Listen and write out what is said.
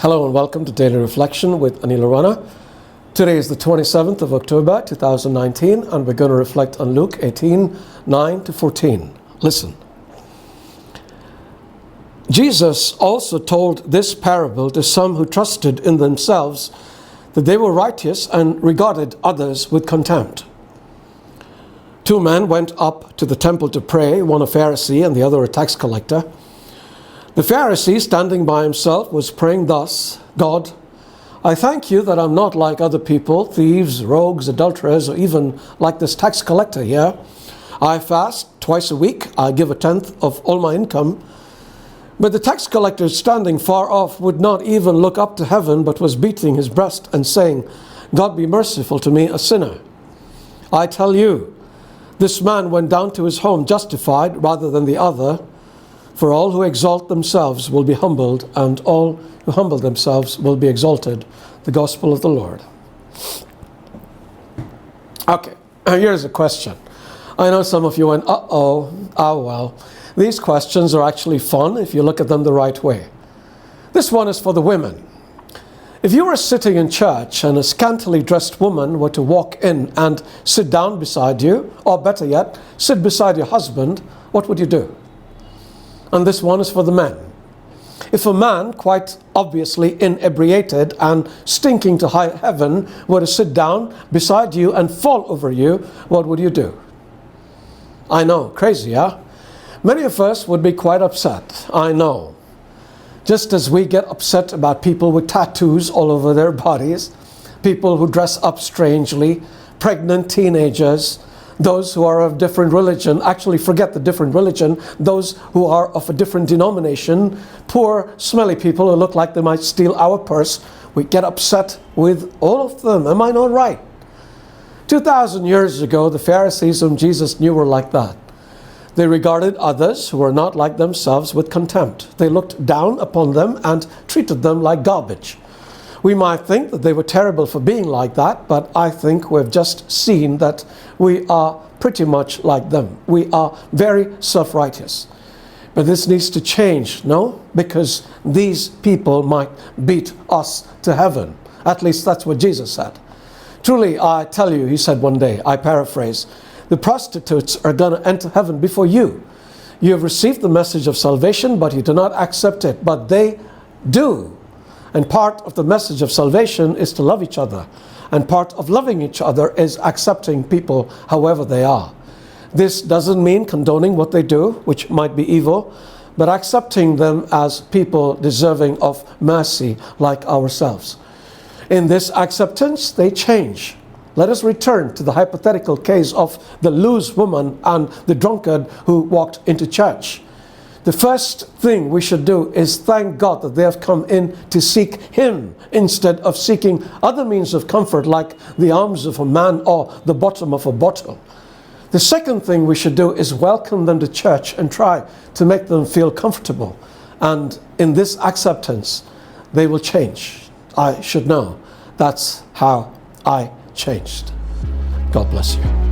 Hello and welcome to Daily Reflection with Aneel Aranha. Today is the 27th of October 2019 and we're going to reflect on Luke 18, 9 to 14. Listen. Jesus also told this parable to some who trusted in themselves that they were righteous and regarded others with contempt. Two men went up to the temple to pray, one a Pharisee and the other a tax collector. The Pharisee, standing by himself, was praying thus: God, I thank you that I'm not like other people, thieves, rogues, adulterers, or even like this tax collector here. I fast twice a week. I give a tenth of all my income. But the tax collector, standing far off, would not even look up to heaven, but was beating his breast and saying, God, be merciful to me, a sinner. I tell you, this man went down to his home justified rather than the other. For all who exalt themselves will be humbled, and all who humble themselves will be exalted. The Gospel of the Lord. Okay, here's a question. I know some of you went, well. These questions are actually fun if you look at them the right way. This one is for the women. If you were sitting in church and a scantily dressed woman were to walk in and sit down beside you, or better yet, sit beside your husband, what would you do? And this one is for the men. If a man, quite obviously inebriated and stinking to high heaven, were to sit down beside you and fall over you, what would you do? I know, crazy, yeah? Many of us would be quite upset, I know. Just as we get upset about people with tattoos all over their bodies, people who dress up strangely, pregnant teenagers, those who are of different religion, actually forget the different religion, those who are of a different denomination, poor, smelly people who look like they might steal our purse. We get upset with all of them. Am I not right? 2,000 years ago, the Pharisees whom Jesus knew were like that. They regarded others who were not like themselves with contempt. They looked down upon them and treated them like garbage. We might think that they were terrible for being like that, but I think we've just seen that we are pretty much like them. We are very self-righteous. But this needs to change, no? Because these people might beat us to heaven. At least that's what Jesus said. Truly, I tell you, he said one day, I paraphrase, the prostitutes are going to enter heaven before you. You have received the message of salvation, but you do not accept it. But they do. And part of the message of salvation is to love each other. And part of loving each other is accepting people however they are. This doesn't mean condoning what they do, which might be evil, but accepting them as people deserving of mercy like ourselves. In this acceptance, they change. Let us return to the hypothetical case of the loose woman and the drunkard who walked into church. The first thing we should do is thank God that they have come in to seek Him instead of seeking other means of comfort like the arms of a man or the bottom of a bottle. The second thing we should do is welcome them to church and try to make them feel comfortable. And in this acceptance, they will change. I should know. That's how I changed. God bless you.